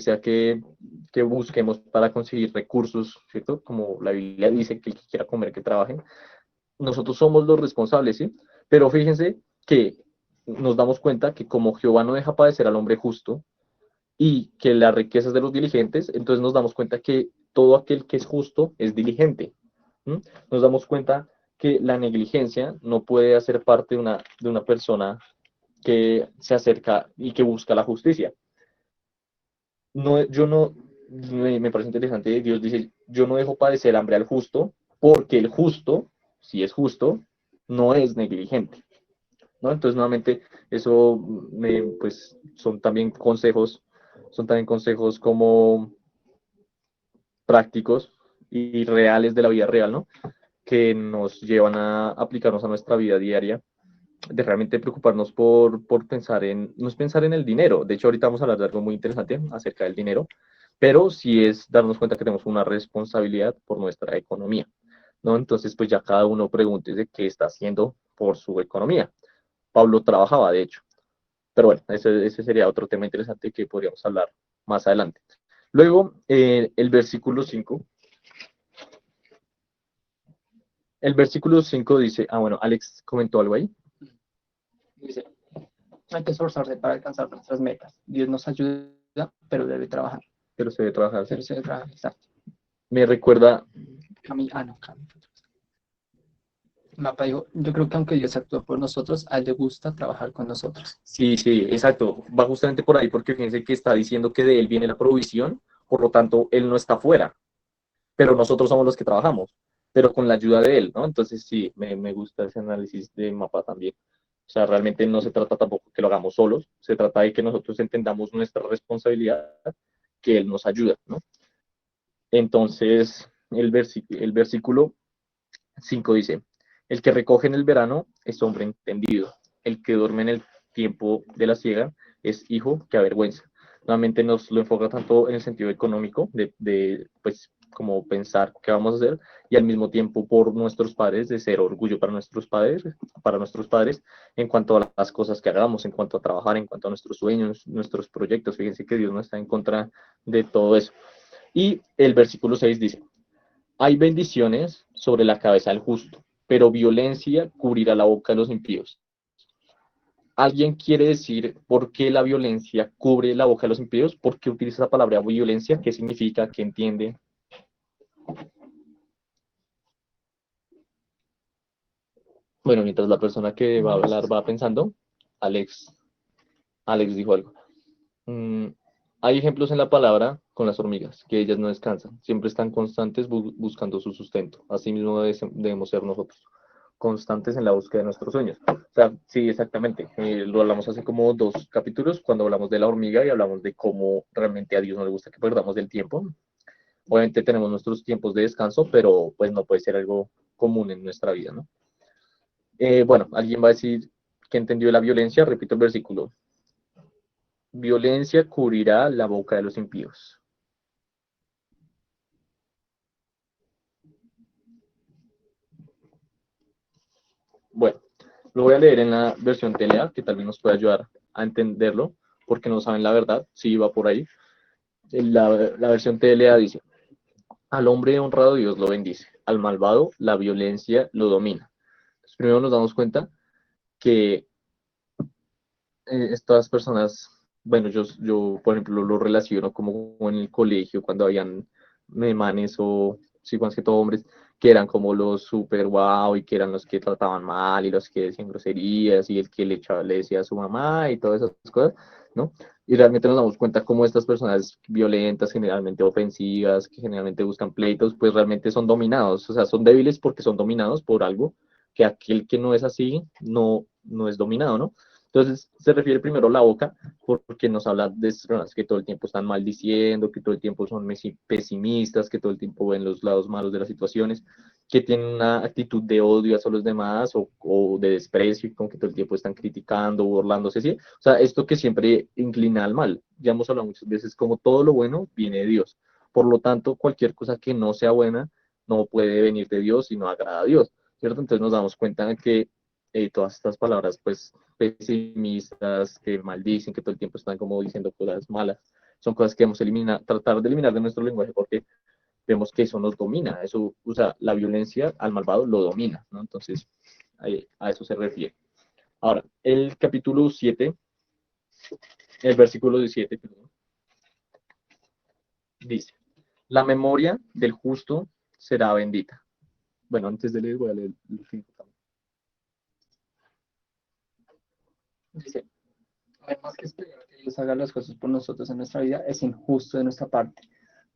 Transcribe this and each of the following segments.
sea que busquemos para conseguir recursos, ¿cierto? Como la Biblia dice que el que quiera comer, que trabaje. Nosotros somos los responsables, ¿sí? Pero fíjense que nos damos cuenta que como Jehová no deja padecer al hombre justo y que las riquezas de los diligentes, entonces nos damos cuenta que todo aquel que es justo es diligente. ¿Sí? Nos damos cuenta que la negligencia no puede hacer parte de una persona que se acerca y que busca la justicia. No, yo no, me parece interesante, Dios dice, yo no dejo padecer hambre al justo, porque el justo, si es justo, no es negligente, ¿no? Entonces, nuevamente, eso pues, son también consejos como prácticos y reales de la vida real, ¿no? Que nos llevan a aplicarnos a nuestra vida diaria, de realmente preocuparnos por pensar no es pensar en el dinero, de hecho ahorita vamos a hablar de algo muy interesante acerca del dinero, pero sí es darnos cuenta que tenemos una responsabilidad por nuestra economía, ¿no? Entonces pues ya cada uno pregunte de qué está haciendo por su economía. Pablo trabajaba, de hecho, pero bueno, ese sería otro tema interesante que podríamos hablar más adelante. Luego, el versículo 5. El versículo 5 dice, bueno, Alex comentó algo ahí. Dice, hay que esforzarse para alcanzar nuestras metas. Dios nos ayuda, pero debe trabajar. Pero se debe trabajar. Pero se debe trabajar, exacto. Me recuerda... No, Cami. Mapa dijo, yo creo que aunque Dios actúa por nosotros, a él le gusta trabajar con nosotros. Sí, sí, exacto. Va justamente por ahí, porque fíjense que está diciendo que de él viene la provisión, por lo tanto, él no está fuera, pero nosotros somos los que trabajamos, pero con la ayuda de él, ¿no? Entonces, sí, me gusta ese análisis de mapa también. O sea, realmente no se trata tampoco que lo hagamos solos, se trata de que nosotros entendamos nuestra responsabilidad, que él nos ayuda, ¿no? Entonces, el versículo 5 dice, el que recoge en el verano es hombre entendido, el que duerme en el tiempo de la siega es hijo que avergüenza. Nuevamente nos lo enfoca tanto en el sentido económico, pues como pensar qué vamos a hacer, y al mismo tiempo por nuestros padres, de ser orgullo para nuestros padres, en cuanto a las cosas que hagamos, en cuanto a trabajar, en cuanto a nuestros sueños, nuestros proyectos. Fíjense que Dios no está en contra de todo eso. Y el versículo 6 dice, hay bendiciones sobre la cabeza del justo, pero violencia cubrirá la boca de los impíos. ¿Alguien quiere decir por qué la violencia cubre la boca de los impíos? ¿Por qué utiliza la palabra violencia? ¿Qué significa? ¿Qué entiende? Bueno, mientras la persona que va a hablar va pensando, Alex, Alex dijo algo. Mm, hay ejemplos en la palabra con las hormigas, que ellas no descansan, siempre están constantes buscando su sustento. Así mismo debemos ser nosotros, constantes en la búsqueda de nuestros sueños. O sea, sí, exactamente. Lo hablamos hace como 2 capítulos cuando hablamos de la hormiga y hablamos de cómo realmente a Dios no le gusta que perdamos el tiempo. Obviamente tenemos nuestros tiempos de descanso, pero pues no puede ser algo común en nuestra vida, ¿no? Bueno, alguien va a decir que entendió la violencia, repito el versículo. Violencia cubrirá la boca de los impíos. Bueno, lo voy a leer en la versión TLA, que tal vez nos pueda ayudar a entenderlo, porque no saben la verdad, si va por ahí. La versión TLA dice, al hombre honrado Dios lo bendice, al malvado la violencia lo domina. Entonces, primero nos damos cuenta que estas personas, bueno, yo por ejemplo lo relaciono como en el colegio, cuando habían manes o, sí, más que todo hombres, que eran como los super wow y que eran los que trataban mal y los que decían groserías y el que le decía a su mamá y todas esas cosas, ¿no? Y realmente nos damos cuenta cómo estas personas violentas, generalmente ofensivas, que generalmente buscan pleitos, pues realmente son dominados, o sea, son débiles porque son dominados por algo que aquel que no es así no es dominado, ¿no? Entonces se refiere primero a la boca, porque nos habla de personas que todo el tiempo están maldiciendo, que todo el tiempo son pesimistas, que todo el tiempo ven los lados malos de las situaciones, que tienen una actitud de odio hacia los demás o de desprecio, como que todo el tiempo están criticando, burlándose, ¿sí? O sea, esto que siempre inclina al mal. Ya hemos hablado muchas veces como todo lo bueno viene de Dios. Por lo tanto, cualquier cosa que no sea buena no puede venir de Dios y no agrada a Dios, ¿cierto? Entonces nos damos cuenta de que todas estas palabras, pues, pesimistas, que maldicen, que todo el tiempo están como diciendo cosas malas, son cosas que debemos eliminar, tratar de eliminar de nuestro lenguaje porque vemos que eso nos domina, eso, o sea, la violencia al malvado lo domina, ¿no? Entonces, a eso se refiere. Ahora, el capítulo 7, el versículo 17, perdón, dice, la memoria del justo será bendita. Bueno, antes de leer voy a leer el 5 también. Dice, además que esperar que Dios haga las cosas por nosotros en nuestra vida es injusto de nuestra parte.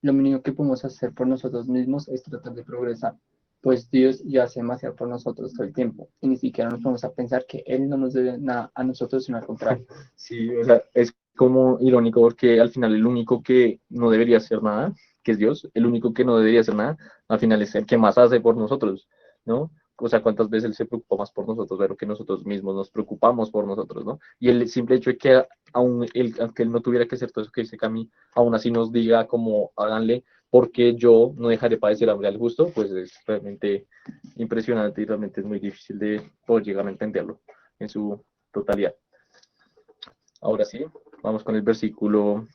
Lo mínimo que podemos hacer por nosotros mismos es tratar de progresar, pues Dios ya hace demasiado por nosotros todo el tiempo y ni siquiera nos vamos a pensar que Él no nos debe nada a nosotros, sino al contrario. Sí, o sea, es como irónico porque al final el único que no debería hacer nada, que es Dios, el único que no debería hacer nada, al final es el que más hace por nosotros, ¿no? O sea, cuántas veces Él se preocupa más por nosotros, pero que nosotros mismos nos preocupamos por nosotros, ¿no? Y el simple hecho de que aún aunque Él no tuviera que hacer todo eso que dice Cami, aún así nos diga como háganle, porque yo no dejaré padecer hambre al justo, pues es realmente impresionante y realmente es muy difícil de poder llegar a entenderlo en su totalidad. Ahora sí, vamos con el versículo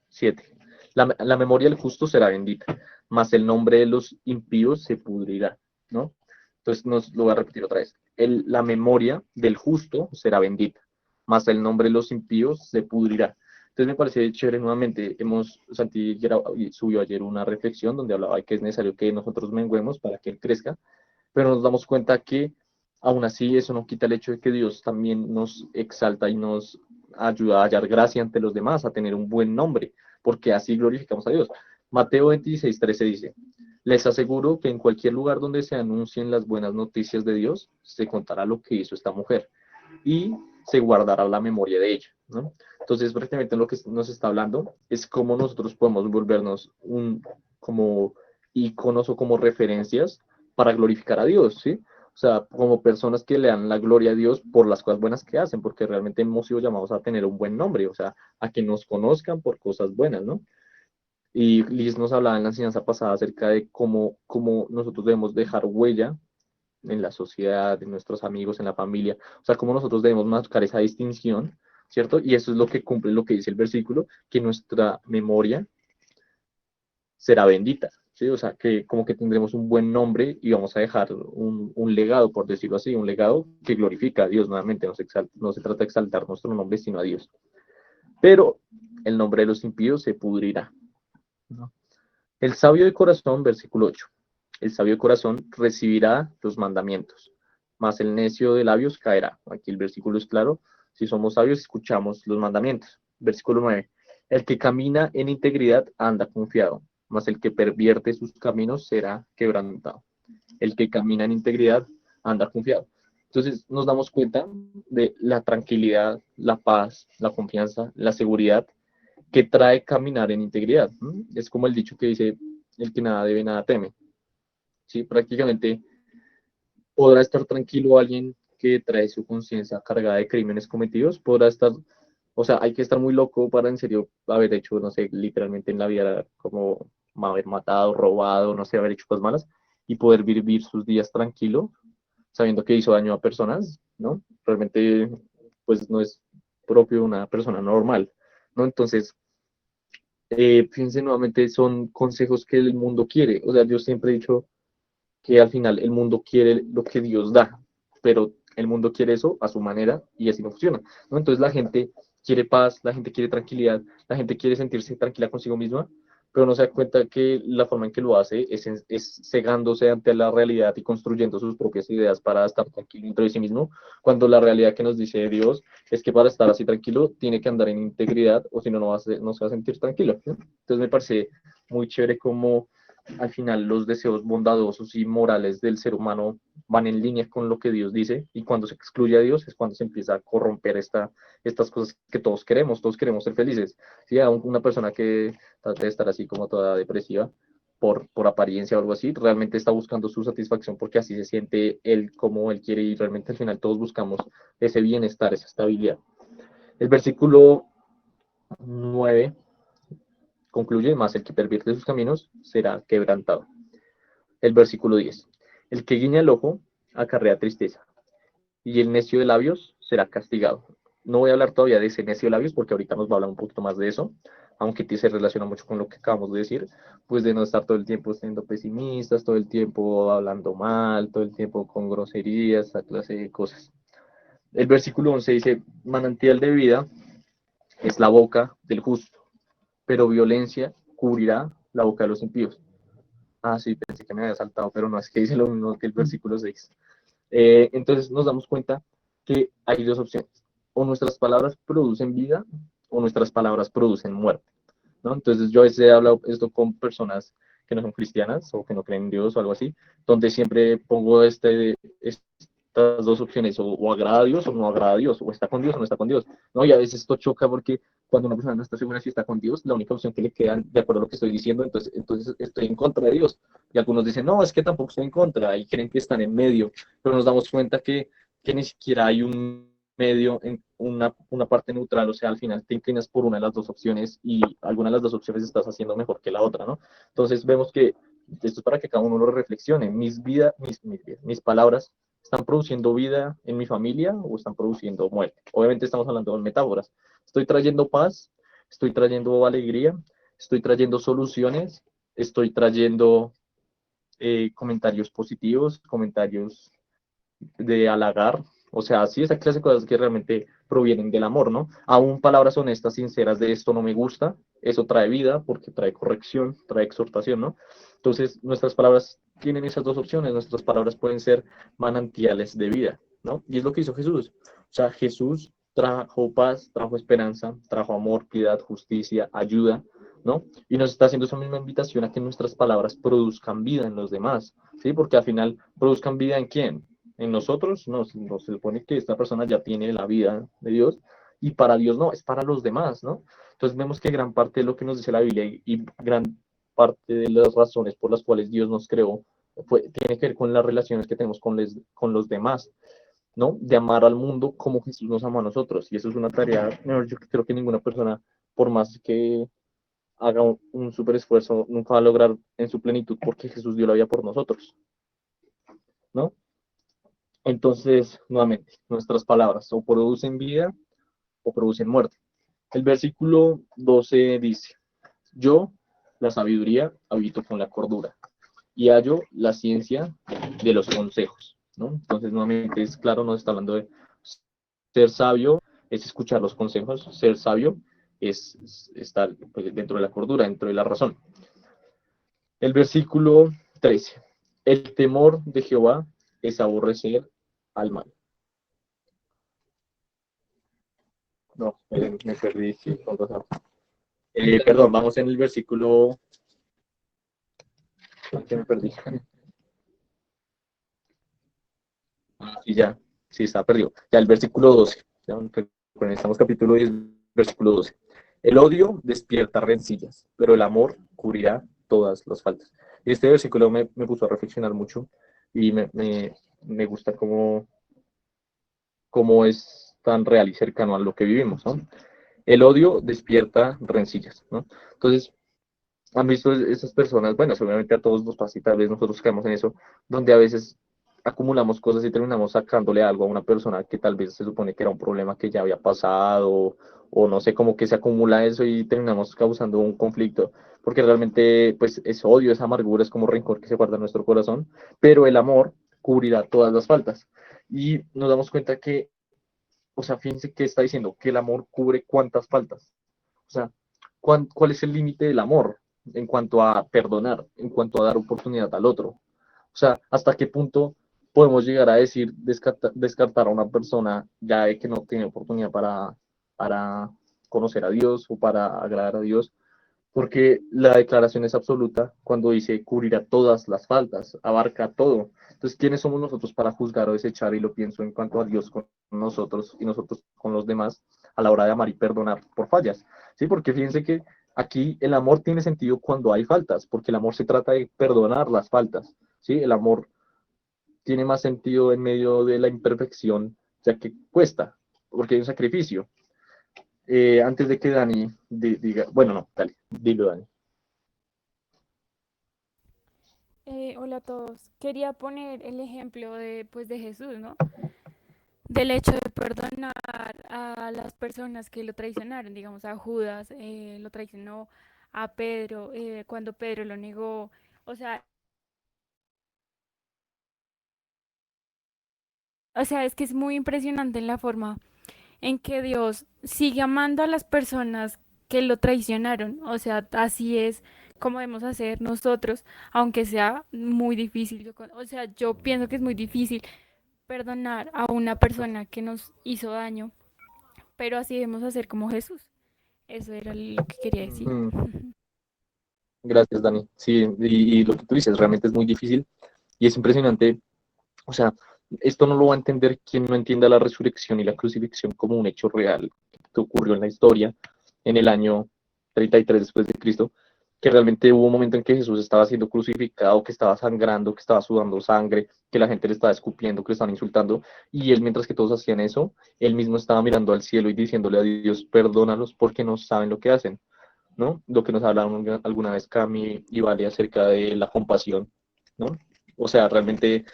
7. La memoria del justo será bendita, mas el nombre de los impíos se pudrirá, ¿no? Entonces lo voy a repetir otra vez. La memoria del justo será bendita, mas el nombre de los impíos se pudrirá. Entonces me parece chévere nuevamente. Santi subió ayer una reflexión donde hablaba de que es necesario que nosotros menguemos para que él crezca, pero nos damos cuenta que aún así eso no quita el hecho de que Dios también nos exalta y nos ayuda a hallar gracia ante los demás, a tener un buen nombre, porque así glorificamos a Dios. Mateo 26:13 dice, les aseguro que en cualquier lugar donde se anuncien las buenas noticias de Dios, se contará lo que hizo esta mujer y se guardará la memoria de ella, ¿no? Entonces, prácticamente lo que nos está hablando es cómo nosotros podemos volvernos como íconos o como referencias para glorificar a Dios, ¿sí? O sea, como personas que le dan la gloria a Dios por las cosas buenas que hacen, porque realmente hemos sido llamados a tener un buen nombre, o sea, a que nos conozcan por cosas buenas, ¿no? Y Liz nos hablaba en la enseñanza pasada acerca de cómo nosotros debemos dejar huella en la sociedad, en nuestros amigos, en la familia, o sea, cómo nosotros debemos marcar esa distinción, ¿cierto? Y eso es lo que cumple lo que dice el versículo, que nuestra memoria será bendita, ¿sí? O sea, que como que tendremos un buen nombre y vamos a dejar un legado, por decirlo así, un legado que glorifica a Dios nuevamente, no se trata de exaltar nuestro nombre, sino a Dios. Pero el nombre de los impíos se pudrirá, ¿no? El sabio de corazón, versículo 8. El sabio de corazón recibirá los mandamientos, mas el necio de labios caerá. Aquí el versículo es claro. Si somos sabios, escuchamos los mandamientos. Versículo 9. El que camina en integridad anda confiado, mas el que pervierte sus caminos será quebrantado. El que camina en integridad anda confiado. Entonces nos damos cuenta de la tranquilidad, la paz, la confianza, la seguridad que trae caminar en integridad. Es como el dicho que dice, el que nada debe, nada teme. ¿Sí? Prácticamente podrá estar tranquilo alguien que trae su conciencia cargada de crímenes cometidos, podrá estar, o sea, hay que estar muy loco para en serio haber hecho, no sé, literalmente en la vida como haber matado, robado, no sé, haber hecho cosas malas y poder vivir sus días tranquilo, sabiendo que hizo daño a personas, ¿no? Realmente, pues no es propio de una persona normal, ¿no? Entonces, fíjense nuevamente, son consejos que el mundo quiere. O sea, yo siempre he dicho que al final el mundo quiere lo que Dios da, pero el mundo quiere eso a su manera y así no funciona, ¿no? Entonces la gente quiere paz, la gente quiere tranquilidad, la gente quiere sentirse tranquila consigo misma, pero no se da cuenta que la forma en que lo hace es cegándose ante la realidad y construyendo sus propias ideas para estar tranquilo dentro de sí mismo, cuando la realidad que nos dice Dios es que para estar así tranquilo tiene que andar en integridad o si no, no se va a sentir tranquilo, ¿no? Entonces me parece muy chévere como al final los deseos bondadosos y morales del ser humano van en línea con lo que Dios dice y cuando se excluye a Dios es cuando se empieza a corromper estas cosas que todos queremos ser felices. ¿Sí? A una persona que trata de estar así como toda depresiva por apariencia o algo así, realmente está buscando su satisfacción porque así se siente él como él quiere y realmente al final todos buscamos ese bienestar, esa estabilidad. El versículo 9 concluye, más el que pervierte sus caminos será quebrantado. El versículo 10. El que guiña el ojo acarrea tristeza, y el necio de labios será castigado. No voy a hablar todavía de ese necio labios porque ahorita nos va a hablar un poquito más de eso, aunque se relaciona mucho con lo que acabamos de decir, pues de no estar todo el tiempo siendo pesimistas, todo el tiempo hablando mal, todo el tiempo con groserías, esa clase de cosas. El versículo 11 dice, manantial de vida es la boca del justo, pero violencia cubrirá la boca de los impíos. Ah, sí, pensé que me había saltado, pero no, es que dice lo mismo que el versículo 6. Entonces nos damos cuenta que hay dos opciones. O nuestras palabras producen vida o nuestras palabras producen muerte, ¿no? Entonces yo a veces he hablado esto con personas que no son cristianas o que no creen en Dios o algo así, donde siempre pongo estas dos opciones, o agrada a Dios o no agrada a Dios, o está con Dios o no está con Dios, ¿no? Y a veces esto choca porque cuando una persona no está segura si está con Dios, la única opción que le queda, de acuerdo a lo que estoy diciendo, entonces estoy en contra de Dios. Y algunos dicen, no, es que tampoco estoy en contra, y creen que están en medio, pero nos damos cuenta que ni siquiera hay un medio, en una parte neutral, o sea, al final te inclinas por una de las dos opciones y alguna de las dos opciones estás haciendo mejor que la otra, ¿no? Entonces vemos que esto es para que cada uno lo reflexione. Mis palabras están produciendo vida en mi familia o están produciendo muerte. Obviamente estamos hablando de metáforas. Estoy trayendo paz, estoy trayendo alegría, estoy trayendo soluciones, estoy trayendo comentarios positivos, comentarios de halagar, o sea, sí, esa clase de cosas que realmente provienen del amor, ¿no? Aún palabras honestas, sinceras de esto no me gusta, eso trae vida porque trae corrección, trae exhortación, ¿no? Entonces, nuestras palabras tienen esas dos opciones, nuestras palabras pueden ser manantiales de vida, ¿no? Y es lo que hizo Jesús. O sea, Jesús trajo paz, trajo esperanza, trajo amor, piedad, justicia, ayuda, ¿no? Y nos está haciendo esa misma invitación a que nuestras palabras produzcan vida en los demás, ¿sí? Porque al final, ¿produzcan vida en quién? En nosotros nos supone que esta persona ya tiene la vida de Dios y para Dios no, es para los demás, ¿no? Entonces vemos que gran parte de lo que nos dice la Biblia y gran parte de las razones por las cuales Dios nos creó tiene que ver con las relaciones que tenemos con los demás, ¿no? De amar al mundo como Jesús nos amó a nosotros. Y eso es una tarea, no, yo creo que ninguna persona, por más que haga un súper esfuerzo, nunca va a lograr en su plenitud porque Jesús dio la vida por nosotros, ¿no? Entonces, nuevamente, nuestras palabras o producen vida o producen muerte. El versículo 12 dice, yo, la sabiduría, habito con la cordura y hallo la ciencia de los consejos, ¿no? Entonces, nuevamente, es claro, nos está hablando de ser sabio, es escuchar los consejos, ser sabio es estar pues, dentro de la cordura, dentro de la razón. El versículo 13, el temor de Jehová es aborrecer al mal. No, me perdí, sí, con razón. Perdón, vamos en el versículo. ¿Qué me perdí? Sí, ya, sí, está perdido. Ya el versículo 12. Ya, estamos capítulo 10, versículo 12. El odio despierta rencillas, pero el amor cubrirá todas las faltas. Este versículo me puso a reflexionar mucho y me gusta cómo es tan real y cercano a lo que vivimos, ¿no? El odio despierta rencillas, ¿no? Entonces, han visto esas personas, bueno, seguramente a todos nos pasa y tal vez nosotros caemos en eso, donde a veces acumulamos cosas y terminamos sacándole algo a una persona que tal vez se supone que era un problema que ya había pasado, o no sé, como que se acumula eso y terminamos causando un conflicto, porque realmente pues es odio, es amargura, es como rencor que se guarda en nuestro corazón, pero el amor cubrirá todas las faltas. Y nos damos cuenta que, o sea, fíjense que está diciendo que el amor cubre cuántas faltas. O sea, ¿cuál es el límite del amor en cuanto a perdonar, en cuanto a dar oportunidad al otro? O sea, ¿hasta qué punto podemos llegar a decir descartar a una persona ya de que no tiene oportunidad para conocer a Dios o para agradar a Dios? Porque la declaración es absoluta cuando dice cubrirá todas las faltas, abarca todo. Entonces, ¿quiénes somos nosotros para juzgar o desechar? Y lo pienso en cuanto a Dios con nosotros y nosotros con los demás a la hora de amar y perdonar por fallas. ¿Sí? Porque fíjense que aquí el amor tiene sentido cuando hay faltas, porque el amor se trata de perdonar las faltas. ¿Sí? El amor tiene más sentido en medio de la imperfección, ya que cuesta, porque hay un sacrificio. Antes de que Dani diga, bueno, no, dale, dilo Dani. Hola a todos. Quería poner el ejemplo de, pues, de Jesús, ¿no? del hecho de perdonar a las personas que lo traicionaron, digamos a Judas, lo traicionó a Pedro, cuando Pedro lo negó, o sea, es que es muy impresionante en la forma en que Dios sigue amando a las personas que lo traicionaron, o sea, así es como debemos hacer nosotros, aunque sea muy difícil, o sea, yo pienso que es muy difícil perdonar a una persona que nos hizo daño, pero así debemos hacer como Jesús. Eso era lo que quería decir. Mm, gracias, Dani. Sí, y lo que tú dices realmente es muy difícil y es impresionante. O sea, esto no lo va a entender quien no entienda la resurrección y la crucifixión como un hecho real que ocurrió en la historia en el año 33 después de Cristo, que realmente hubo un momento en que Jesús estaba siendo crucificado, que estaba sangrando, que estaba sudando sangre, que la gente le estaba escupiendo, que le estaban insultando, y él, mientras que todos hacían eso, él mismo estaba mirando al cielo y diciéndole a Dios, perdónalos porque no saben lo que hacen, ¿no? Lo que nos hablaron alguna vez Cami y Vale acerca de la compasión, ¿no? O sea, realmente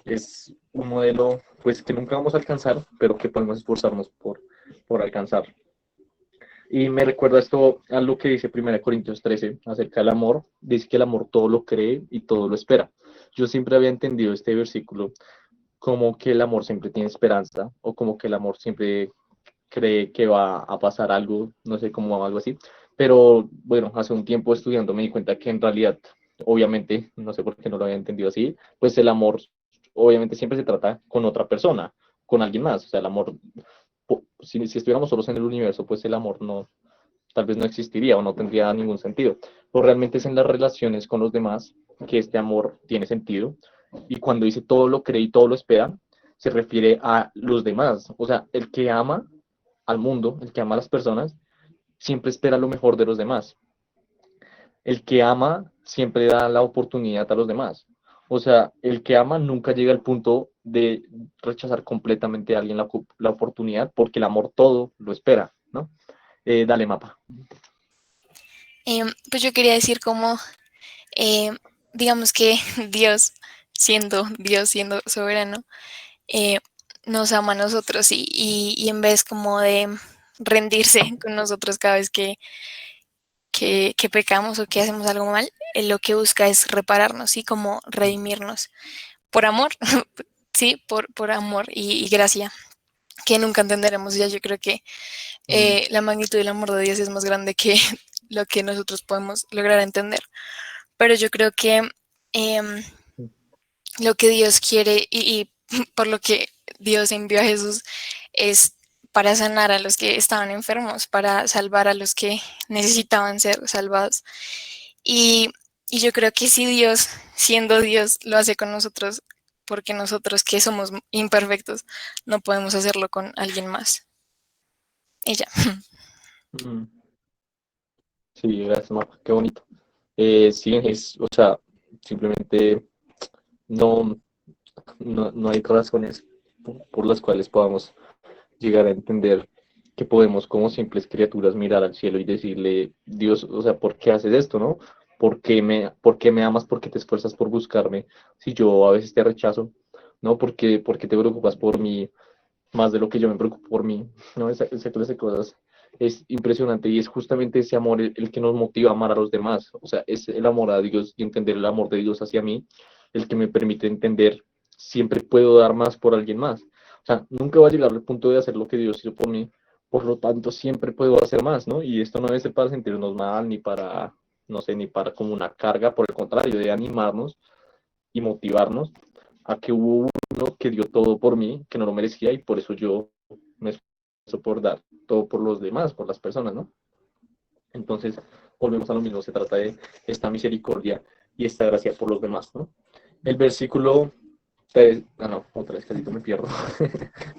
es un modelo pues que nunca vamos a alcanzar, pero que podemos esforzarnos por alcanzar. Y me recuerda esto a lo que dice 1 Corintios 13 acerca del amor. Dice que el amor todo lo cree y todo lo espera. Yo siempre había entendido este versículo como que el amor siempre tiene esperanza o como que el amor siempre cree que va a pasar algo, no sé cómo algo así. Pero bueno, hace un tiempo estudiando me di cuenta que en realidad, obviamente, no sé por qué no lo había entendido así, pues el amor obviamente siempre se trata con otra persona, con alguien más. O sea, el amor, si estuviéramos solos en el universo, pues el amor no, tal vez no existiría o no tendría ningún sentido. Pero realmente es en las relaciones con los demás que este amor tiene sentido. Y cuando dice todo lo cree y todo lo espera, se refiere a los demás. O sea, el que ama al mundo, el que ama a las personas, siempre espera lo mejor de los demás. El que ama siempre da la oportunidad a los demás. O sea, el que ama nunca llega al punto de rechazar completamente a alguien la oportunidad porque el amor todo lo espera, ¿no? Dale, mapa. Pues yo quería decir como, eh, digamos que Dios siendo soberano, eh, nos ama a nosotros y en vez como de rendirse con nosotros cada vez que pecamos o que hacemos algo mal, Él lo que busca es repararnos y como redimirnos por amor, sí, por amor y gracia, que nunca entenderemos. Ya yo creo que Mm, la magnitud del amor de Dios es más grande que lo que nosotros podemos lograr entender. Pero yo creo que em, lo que Dios quiere y por lo que Dios envió a Jesús es para sanar a los que estaban enfermos, para salvar a los que necesitaban ser salvados. Y, y yo creo que si Dios, siendo Dios, lo hace con nosotros, porque nosotros que somos imperfectos, no podemos hacerlo con alguien más. Y ya. mm. Sí, gracias, mapa. Qué bonito. Sí, o sea, simplemente no, no hay razones por las cuales podamos llegar a entender que podemos como simples criaturas mirar al cielo y decirle, Dios, o sea, ¿por qué haces esto, no? ¿Por qué me amas? ¿Por qué te esfuerzas por buscarme? Si yo a veces te rechazo, ¿no? ¿Por qué te preocupas por mí más de lo que yo me preocupo por mí? ¿No? Esa clase de cosas es impresionante y es justamente ese amor el que nos motiva a amar a los demás. O sea, es el amor a Dios y entender el amor de Dios hacia mí el que me permite entender siempre puedo dar más por alguien más. O sea, nunca va a llegar al punto de hacer lo que Dios hizo por mí, por lo tanto siempre puedo hacer más, ¿no? Y esto no debe ser para sentirnos mal, ni para, no sé, ni para como una carga, por el contrario, de animarnos y motivarnos a que hubo uno que dio todo por mí, que no lo merecía, y por eso yo me esfuerzo por dar todo por los demás, por las personas, ¿no? Entonces, volvemos a lo mismo, se trata de esta misericordia y esta gracia por los demás, ¿no? El versículo 3, no, otra vez casi me pierdo.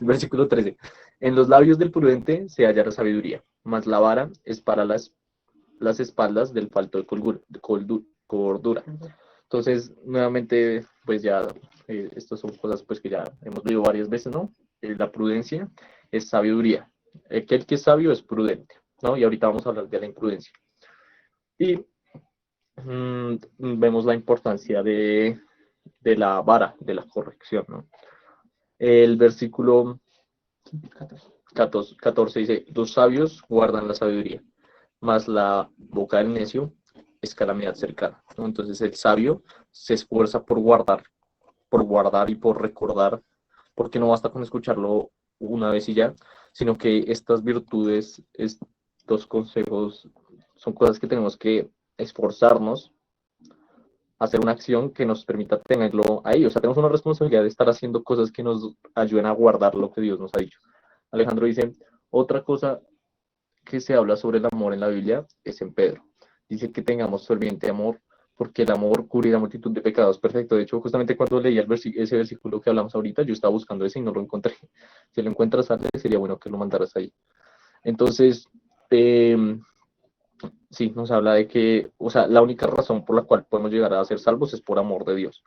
El versículo 13. En los labios del prudente se halla la sabiduría, mas la vara es para las espaldas del falto de cordura. Entonces, nuevamente, pues ya, estas son cosas pues que ya hemos leído varias veces, ¿no? La prudencia es sabiduría. Aquel que es sabio es prudente, ¿no? Y ahorita vamos a hablar de la imprudencia. Y vemos la importancia de la vara, de la corrección, ¿no? El versículo 14 dice, los sabios guardan la sabiduría, mas la boca del necio es calamidad cercana, ¿no? Entonces el sabio se esfuerza por guardar y por recordar, porque no basta con escucharlo una vez y ya, sino que estas virtudes, estos consejos, son cosas que tenemos que esforzarnos a hacer una acción que nos permita tenerlo ahí. O sea, tenemos una responsabilidad de estar haciendo cosas que nos ayuden a guardar lo que Dios nos ha dicho. Alejandro dice, otra cosa que se habla sobre el amor en la Biblia es en Pedro. Dice que tengamos ferviente amor, porque el amor cubre la multitud de pecados. Perfecto. De hecho, justamente cuando leía ese versículo que hablamos ahorita, yo estaba buscando ese y no lo encontré. Si lo encuentras antes, sería bueno que lo mandaras ahí. Entonces, sí, nos habla de que, o sea, la única razón por la cual podemos llegar a ser salvos es por amor de Dios.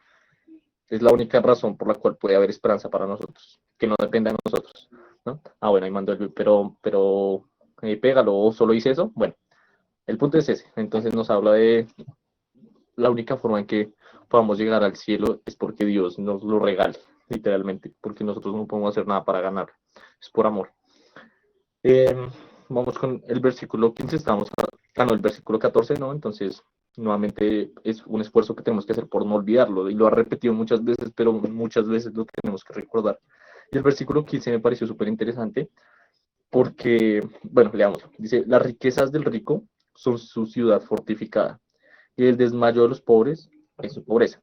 Es la única razón por la cual puede haber esperanza para nosotros, que no dependa de nosotros, ¿no? Bueno, ahí mandó pero pégalo, o solo hice eso. Bueno, el punto es ese. Entonces nos habla de la única forma en que podamos llegar al cielo es porque Dios nos lo regala, literalmente, porque nosotros no podemos hacer nada para ganar, es por amor. Eh, Vamos con el versículo 15, el versículo 14, ¿no? Entonces, nuevamente es un esfuerzo que tenemos que hacer por no olvidarlo, y lo ha repetido muchas veces, pero muchas veces lo tenemos que recordar. Y el versículo 15 me pareció súper interesante, porque, bueno, leamos, dice, las riquezas del rico son su ciudad fortificada, y el desmayo de los pobres es su pobreza.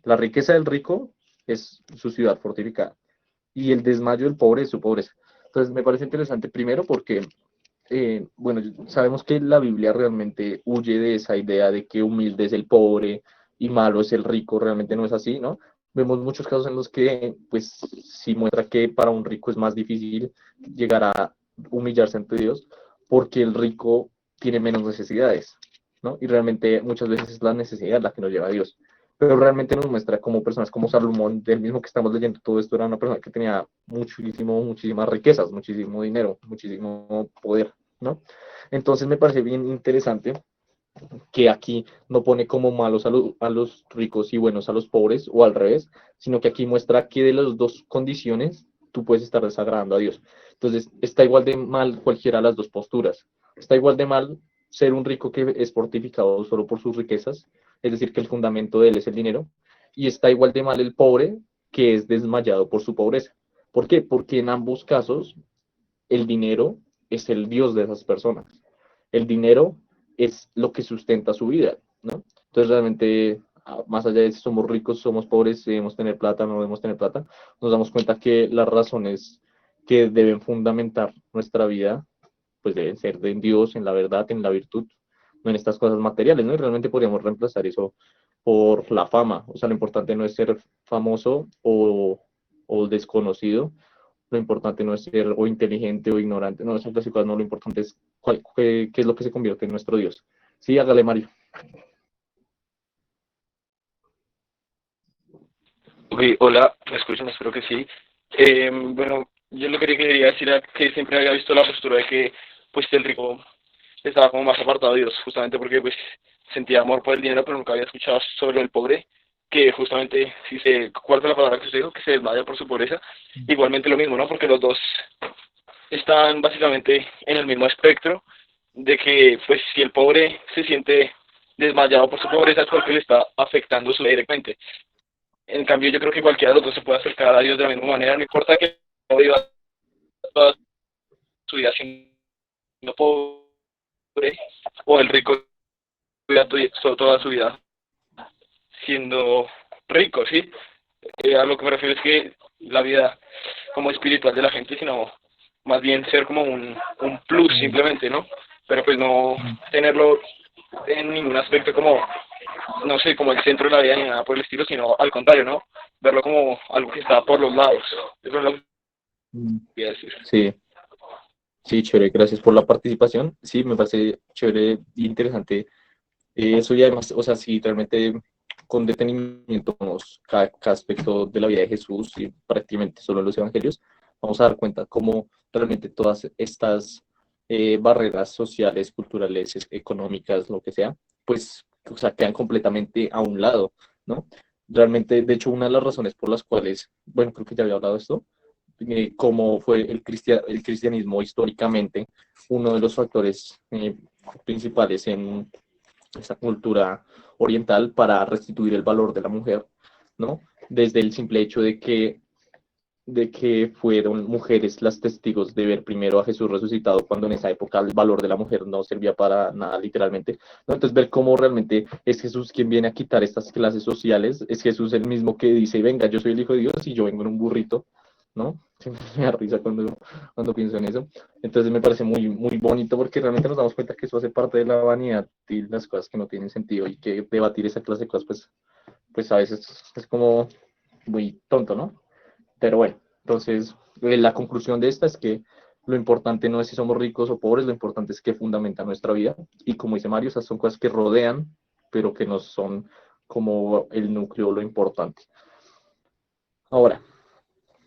La riqueza del rico es su ciudad fortificada, y el desmayo del pobre es su pobreza. Entonces, me parece interesante primero porque bueno, sabemos que la Biblia realmente huye de esa idea de que humilde es el pobre y malo es el rico, realmente no es así, ¿no? Vemos muchos casos en los que, pues, sí muestra que para un rico es más difícil llegar a humillarse ante Dios porque el rico tiene menos necesidades, ¿no? Y realmente muchas veces es la necesidad la que nos lleva a Dios. Pero realmente nos muestra como personas como Salomón, del mismo que estamos leyendo todo esto, era una persona que tenía muchísimas riquezas, muchísimo dinero, muchísimo poder, ¿no? Entonces me parece bien interesante que aquí no pone como malos a los ricos y buenos a los pobres, o al revés, sino que aquí muestra que de las dos condiciones tú puedes estar desagradando a Dios. Entonces está igual de mal cualquiera de las dos posturas. Está igual de mal ser un rico que es fortificado solo por sus riquezas, es decir, que el fundamento de él es el dinero, y está igual de mal el pobre que es desmayado por su pobreza. ¿Por qué? Porque en ambos casos el dinero es el Dios de esas personas. El dinero es lo que sustenta su vida, ¿no? Entonces realmente, más allá de si somos ricos, somos pobres, si debemos tener plata, no debemos tener plata, nos damos cuenta que las razones que deben fundamentar nuestra vida, pues deben ser en Dios, en la verdad, en la virtud, no en estas cosas materiales, ¿no? Y realmente podríamos reemplazar eso por la fama. O sea, lo importante no es ser famoso o desconocido, lo importante no es ser o inteligente o ignorante, no, esas cosas no, lo importante es qué es lo que se convierte en nuestro Dios. Sí, hágale, Mario. Ok, hola, ¿me escuchan? Espero que sí. Bueno, yo lo que quería decir era que siempre había visto la postura de que pues el rico estaba como más apartado de Dios, justamente porque pues sentía amor por el dinero, pero nunca había escuchado sobre el pobre, que justamente, ¿cuál fue la palabra que usted dijo? Que se desmaya por su pobreza. Igualmente lo mismo, ¿no? Porque los dos están básicamente en el mismo espectro de que pues si el pobre se siente desmayado por su pobreza es porque le está afectando su vida directamente. En cambio, yo creo que cualquiera de los dos se puede acercar a Dios de la misma manera, no importa que no viva toda su vida siendo pobre, o el rico viva toda su vida siendo rico, ¿sí? A lo que me refiero es que la vida como espiritual de la gente, sino más bien ser como un plus simplemente, ¿no? Pero pues no tenerlo en ningún aspecto como, no sé, como el centro de la vida ni nada por el estilo, sino al contrario, ¿no? Verlo como algo que está por los lados. Eso es lo que quería decir. Sí, sí, chévere, gracias por la participación. Sí, me parece chévere e interesante eso, y además, o sea, sí, realmente con detenimiento vemos cada aspecto de la vida de Jesús y prácticamente solo en los evangelios, vamos a dar cuenta cómo realmente todas estas barreras sociales, culturales, económicas, lo que sea, pues, o sea, quedan completamente a un lado, ¿no? Realmente, de hecho, una de las razones por las cuales, bueno, creo que ya había hablado de esto, cómo fue el cristianismo históricamente uno de los factores principales en esa cultura oriental para restituir el valor de la mujer, ¿no? Desde el simple hecho de que fueron mujeres las testigos de ver primero a Jesús resucitado, cuando en esa época el valor de la mujer no servía para nada, literalmente, ¿no? Entonces, ver cómo realmente es Jesús quien viene a quitar estas clases sociales, es Jesús el mismo que dice, venga, yo soy el Hijo de Dios y yo vengo en un burrito, ¿no? Siempre me da risa cuando pienso en eso. Entonces me parece muy, muy bonito, porque realmente nos damos cuenta que eso hace parte de la vanidad y las cosas que no tienen sentido, y que debatir esa clase de cosas, pues a veces es como muy tonto, ¿no? Pero bueno, entonces la conclusión de esta es que lo importante no es si somos ricos o pobres, lo importante es que fundamenta nuestra vida. Y como dice Mario, esas son cosas que rodean, pero que no son como el núcleo, lo importante. Ahora,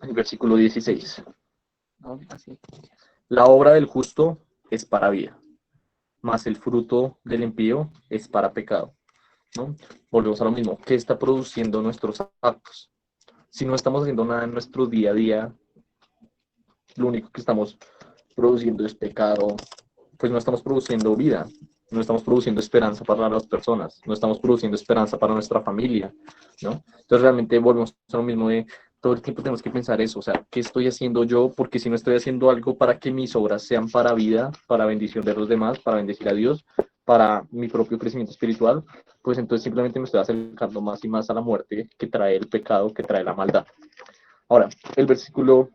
el versículo 16. ¿No? Así. La obra del justo es para vida, mas el fruto del impío es para pecado, ¿no? Volvemos a lo mismo. ¿Qué está produciendo nuestros actos? Si no estamos haciendo nada en nuestro día a día, lo único que estamos produciendo es pecado, pues no estamos produciendo vida, no estamos produciendo esperanza para las personas, no estamos produciendo esperanza para nuestra familia, ¿no? Entonces realmente volvemos a lo mismo de todo el tiempo tenemos que pensar eso, o sea, ¿qué estoy haciendo yo? Porque si no estoy haciendo algo para que mis obras sean para vida, para bendición de los demás, para bendecir a Dios, para mi propio crecimiento espiritual, pues entonces simplemente me estoy acercando más y más a la muerte que trae el pecado, que trae la maldad. Ahora, el versículo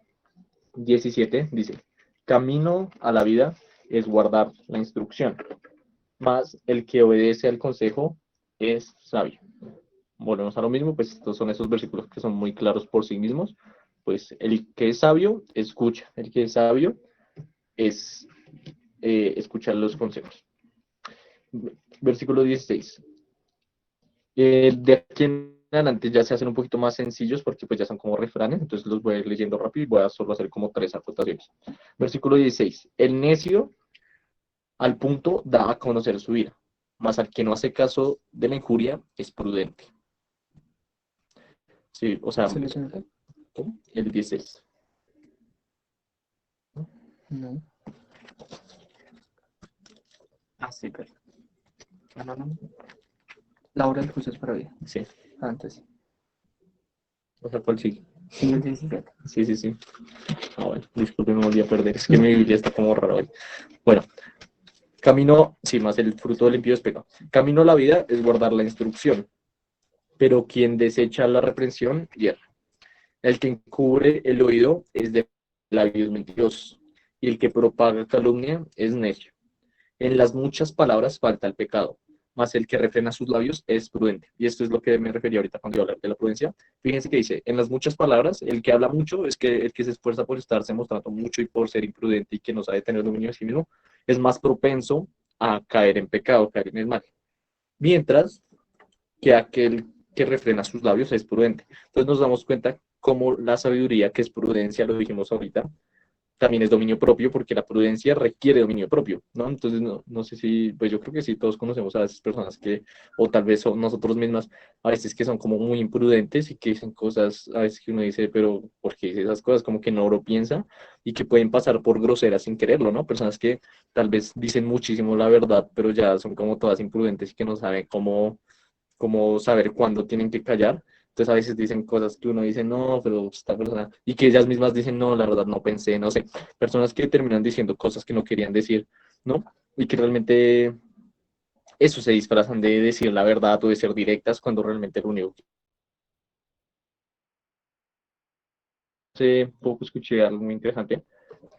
17 dice, camino a la vida es guardar la instrucción, mas el que obedece al consejo es sabio. Volvemos a lo mismo, pues estos son esos versículos que son muy claros por sí mismos. Pues el que es sabio, escucha. El que es sabio es escuchar los consejos. Versículo 16. De aquí en adelante ya se hacen un poquito más sencillos, porque pues ya son como refranes, entonces los voy a ir leyendo rápido y voy a solo hacer como 3 acotaciones. Versículo 16. El necio al punto da a conocer su ira, mas al que no hace caso de la injuria es prudente. Sí, o sea, ¿cómo? El 16. No. Ah, sí, pero. No. La obra del justo es para vida. Sí. Antes. O sea, ¿cuál sigue? Sí, el 17. Sí. Ah, bueno, disculpe, me volví a perder. Es que mi Biblia está como rara hoy. Bueno, camino, sí, más el fruto del impío es pecado. Camino a la vida es guardar la instrucción, pero quien desecha la reprensión, hierra. El que encubre el oído es de labios mentirosos, y el que propaga calumnia es necio. En las muchas palabras falta el pecado, mas el que refrena sus labios es prudente. Y esto es lo que me refería ahorita cuando iba a hablar de la prudencia. Fíjense que dice, en las muchas palabras, el que habla mucho es que el que se esfuerza por estarse mostrando mucho y por ser imprudente y que no sabe tener dominio de sí mismo, es más propenso a caer en pecado, caer en el mal. Mientras que aquel que refrena sus labios es prudente. Entonces nos damos cuenta cómo la sabiduría, que es prudencia, lo dijimos ahorita, también es dominio propio, porque la prudencia requiere dominio propio, ¿no? Entonces, no sé si, pues yo creo que sí, todos conocemos a esas personas que, o tal vez son nosotros mismas, a veces que son como muy imprudentes y que dicen cosas, a veces que uno dice, pero ¿por qué dice esas cosas? Como que no lo piensa, y que pueden pasar por groseras sin quererlo, ¿no? Personas que tal vez dicen muchísimo la verdad, pero ya son como todas imprudentes y que no saben cómo saber cuándo tienen que callar. Entonces a veces dicen cosas que uno dice, no, pero esta persona, y que ellas mismas dicen, no, la verdad no pensé, no sé. Personas que terminan diciendo cosas que no querían decir, ¿no? Y que realmente eso se disfrazan de decir la verdad o de ser directas, cuando realmente lo único. Hace poco escuché algo muy interesante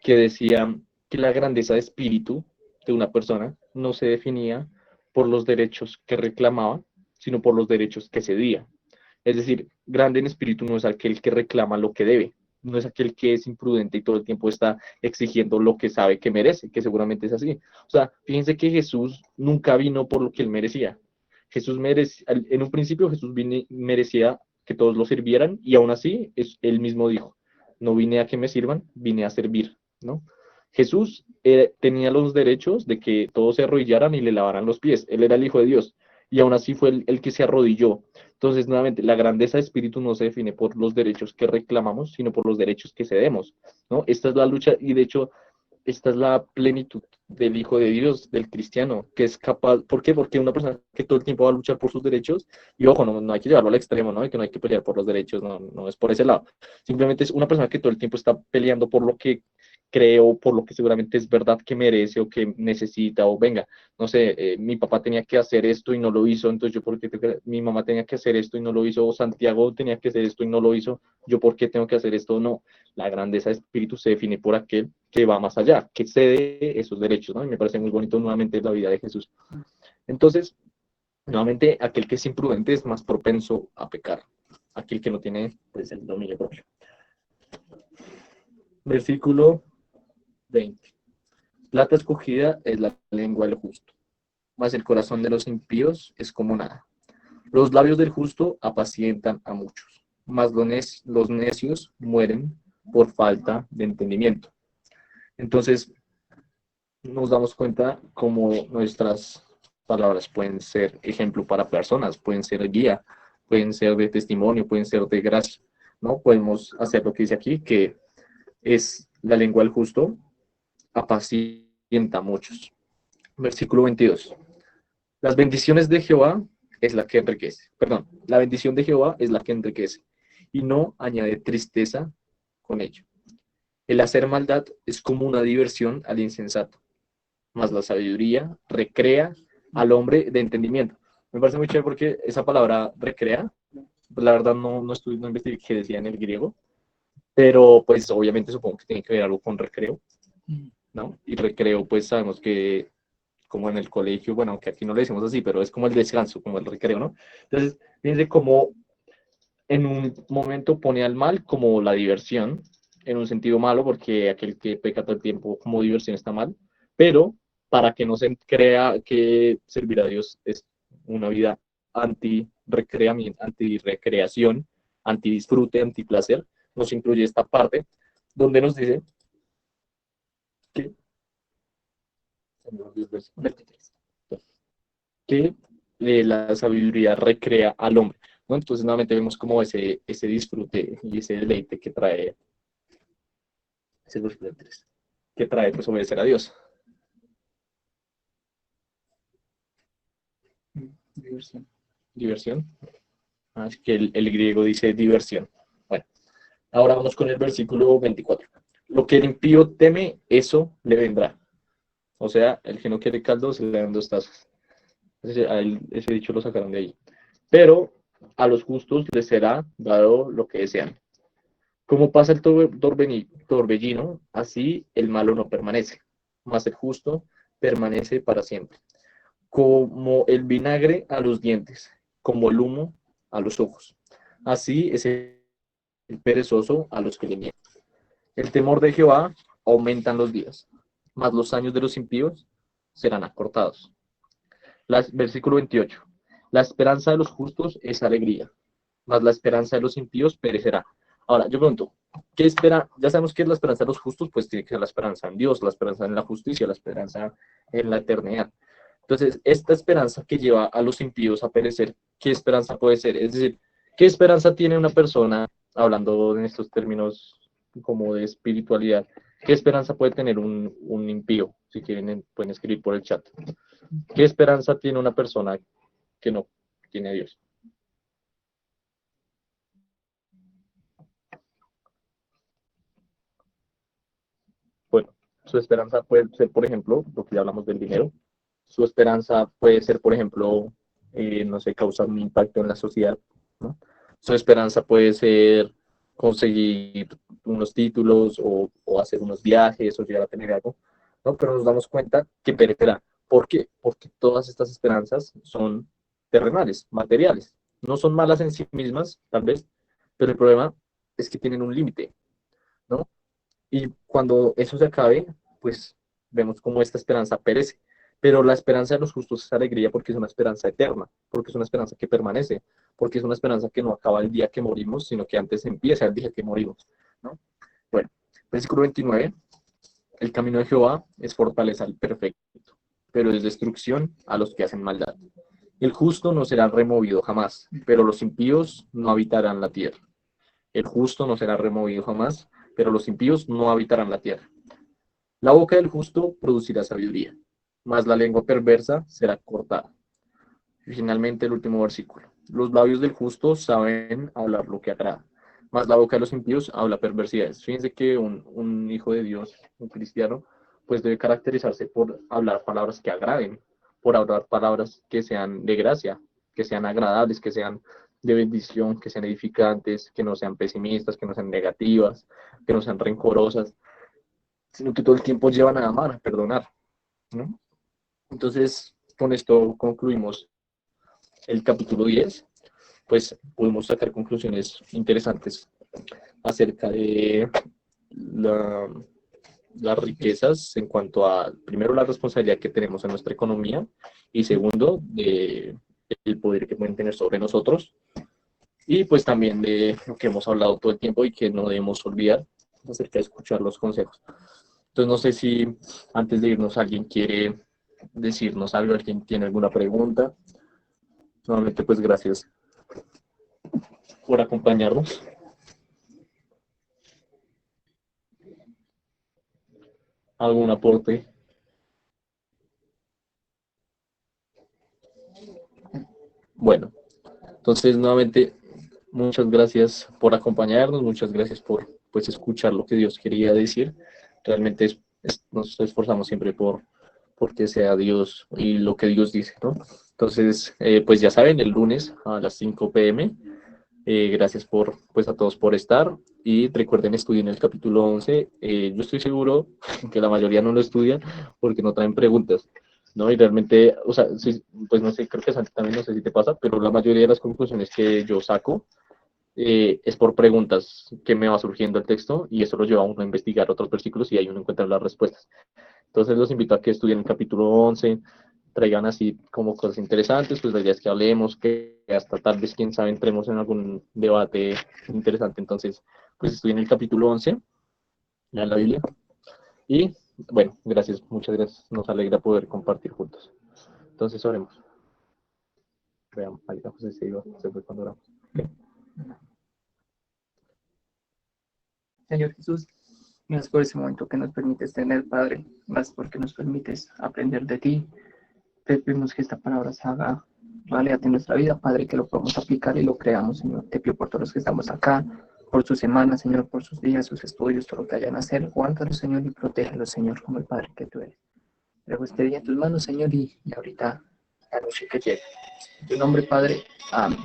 que decía que la grandeza de espíritu de una persona no se definía por los derechos que reclamaba, sino por los derechos que cedía. Es decir, grande en espíritu no es aquel que reclama lo que debe, no es aquel que es imprudente y todo el tiempo está exigiendo lo que sabe que merece, que seguramente es así. O sea, fíjense que Jesús nunca vino por lo que él merecía. En un principio Jesús merecía que todos lo sirvieran, y aún así él mismo dijo, no vine a que me sirvan, vine a servir, ¿no? Jesús tenía los derechos de que todos se arrodillaran y le lavaran los pies. Él era el Hijo de Dios. y aún así fue el que se arrodilló. Entonces, nuevamente, la grandeza de espíritu no se define por los derechos que reclamamos, sino por los derechos que cedemos, ¿no? Esta es la lucha y de hecho, esta es la plenitud del Hijo de Dios, del cristiano, que es capaz, ¿por qué? Porque una persona que todo el tiempo va a luchar por sus derechos, y ojo, no hay que llevarlo al extremo, ¿no? Y que no hay que pelear por los derechos, no es por ese lado. Simplemente es una persona que todo el tiempo está peleando por lo que creo, por lo que seguramente es verdad que merece o que necesita, o venga, no sé, mi papá tenía que hacer esto y no lo hizo, entonces yo porque mi mamá tenía que hacer esto y no lo hizo, o Santiago tenía que hacer esto y no lo hizo, yo por qué tengo que hacer esto, no. La grandeza de espíritu se define por aquel que va más allá, que cede esos derechos, ¿no? Y me parece muy bonito nuevamente la vida de Jesús. Entonces, nuevamente, aquel que es imprudente es más propenso a pecar, aquel que no tiene, pues, el dominio propio. Versículo 20. Plata escogida es la lengua del justo, mas el corazón de los impíos es como nada. Los labios del justo apacientan a muchos, mas los necios mueren por falta de entendimiento. Entonces, nos damos cuenta cómo nuestras palabras pueden ser ejemplo para personas, pueden ser guía, pueden ser de testimonio, pueden ser de gracia, ¿no? Podemos hacer lo que dice aquí, que es la lengua del justo, apacienta a muchos. Versículo 22. Las bendiciones de Jehová es la que enriquece. Perdón, la bendición de Jehová es la que enriquece y no añade tristeza con ello. El hacer maldad es como una diversión al insensato, mas la sabiduría recrea al hombre de entendimiento. Me parece muy chévere porque esa palabra recrea, pues la verdad no investigué qué decía en el griego, pero pues obviamente supongo que tiene que ver algo con recreo, ¿no? Y recreo pues sabemos que como en el colegio, bueno, aunque aquí no le decimos así, pero es como el descanso, como el recreo, ¿no? Entonces, fíjense cómo en un momento pone al mal como la diversión, en un sentido malo, porque aquel que peca todo el tiempo como diversión está mal, pero para que no se crea que servir a Dios es una vida anti-recreamiento, anti-recreación, anti-disfrute, anti-placer, nos incluye esta parte donde nos dice que, que la sabiduría recrea al hombre, ¿no? Entonces nuevamente vemos como ese disfrute y ese deleite que trae pues obedecer a Dios. Diversión. Es que el griego dice diversión. Bueno, ahora vamos con el versículo 24. Lo que el impío teme, eso le vendrá. O sea, el que no quiere caldo se le dan 2 tazas. Ese dicho lo sacaron de ahí. Pero a los justos les será dado lo que desean. Como pasa el torbellino, así el malo no permanece, mas el justo permanece para siempre. Como el vinagre a los dientes, como el humo a los ojos. Así es el perezoso a los que le mienten. El temor de Jehová aumentan los días, mas los años de los impíos serán acortados. Versículo 28. La esperanza de los justos es alegría, mas la esperanza de los impíos perecerá. Ahora, yo pregunto, ¿qué espera? Ya sabemos que es la esperanza de los justos, pues tiene que ser la esperanza en Dios, la esperanza en la justicia, la esperanza en la eternidad. Entonces, esta esperanza que lleva a los impíos a perecer, ¿qué esperanza puede ser? Es decir, ¿qué esperanza tiene una persona, hablando en estos términos como de espiritualidad, qué esperanza puede tener un impío? Si quieren, pueden escribir por el chat. ¿Qué esperanza tiene una persona que no tiene a Dios? Bueno, su esperanza puede ser, por ejemplo, lo que ya hablamos del dinero. Su esperanza puede ser, por ejemplo, no sé, causar un impacto en la sociedad, ¿no? Su esperanza puede ser conseguir unos títulos o hacer unos viajes o llegar a tener algo, ¿no? Pero nos damos cuenta que perecerá. ¿Por qué? Porque todas estas esperanzas son terrenales, materiales. No son malas en sí mismas, tal vez, pero el problema es que tienen un límite, ¿no? Y cuando eso se acabe, pues vemos cómo esta esperanza perece. Pero la esperanza de los justos es alegría porque es una esperanza eterna, porque es una esperanza que permanece, porque es una esperanza que no acaba el día que morimos, sino que antes empieza el día que morimos, ¿no? Bueno, versículo 29. El camino de Jehová es fortaleza al perfecto, pero es destrucción a los que hacen maldad. El justo no será removido jamás, pero los impíos no habitarán la tierra. El justo no será removido jamás, pero los impíos no habitarán la tierra. La boca del justo producirá sabiduría, mas la lengua perversa será cortada. Y finalmente el último versículo. Los labios del justo saben hablar lo que agrada, mas la boca de los impíos habla perversidades. Fíjense que un hijo de Dios, un cristiano, pues debe caracterizarse por hablar palabras que agraden, por hablar palabras que sean de gracia, que sean agradables, que sean de bendición, que sean edificantes, que no sean pesimistas, que no sean negativas, que no sean rencorosas, sino que todo el tiempo llevan a amar, a perdonar, ¿no? Entonces, con esto concluimos el capítulo 10. Pues podemos sacar conclusiones interesantes acerca de las riquezas en cuanto a, primero, la responsabilidad que tenemos en nuestra economía y segundo, el poder que pueden tener sobre nosotros y pues también de lo que hemos hablado todo el tiempo y que no debemos olvidar acerca de escuchar los consejos. Entonces no sé si antes de irnos alguien quiere decirnos algo, alguien tiene alguna pregunta. Nuevamente pues gracias por acompañarnos. ¿Algún aporte? Bueno, entonces nuevamente muchas gracias por acompañarnos, muchas gracias por pues escuchar lo que Dios quería decir. Realmente nos esforzamos siempre por que sea Dios y lo que Dios dice, ¿no? Entonces, pues ya saben, el lunes a las 5 p.m. Gracias pues a todos por estar y recuerden, estudien el capítulo 11. Yo estoy seguro que la mayoría no lo estudian porque no traen preguntas, ¿no? Y realmente, o sea, sí, pues no sé, creo que Santi también, no sé si te pasa, pero la mayoría de las conclusiones que yo saco es por preguntas que me va surgiendo el texto y eso lo lleva a uno a investigar otros versículos y ahí uno encuentra las respuestas. Entonces los invito a que estudien el capítulo 11, traigan así como cosas interesantes, pues la idea es que hablemos, que hasta tal vez, quién sabe, entremos en algún debate interesante. Entonces, pues estudien el capítulo 11, lean la Biblia. Y bueno, gracias, muchas gracias. Nos alegra poder compartir juntos. Entonces, oremos. Veamos, ahí José se fue cuando oramos. Okay. Señor Jesús, gracias por ese momento que nos permites tener, Padre. Gracias porque nos permites aprender de ti. Te pedimos que esta palabra se haga realidad en nuestra vida, Padre, que lo podamos aplicar y lo creamos, Señor. Te pido por todos los que estamos acá, por su semana, Señor, por sus días, sus estudios, todo lo que vayan a hacer. Guárdalos, Señor, y protégelos, Señor, como el Padre que tú eres. Luego este día en tus manos, Señor, y ahorita la noche que llegue. En tu nombre, Padre. Amén.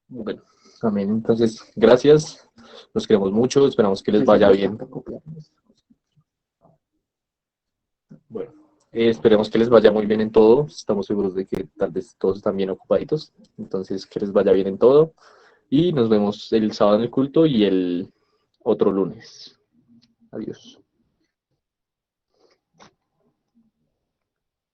Bueno, amén. Entonces, gracias. Los queremos mucho. Esperamos que les vaya bien. Bueno, esperemos que les vaya muy bien en todo. Estamos seguros de que tal vez todos están bien ocupaditos. Entonces, que les vaya bien en todo. Y nos vemos el sábado en el culto y el otro lunes. Adiós.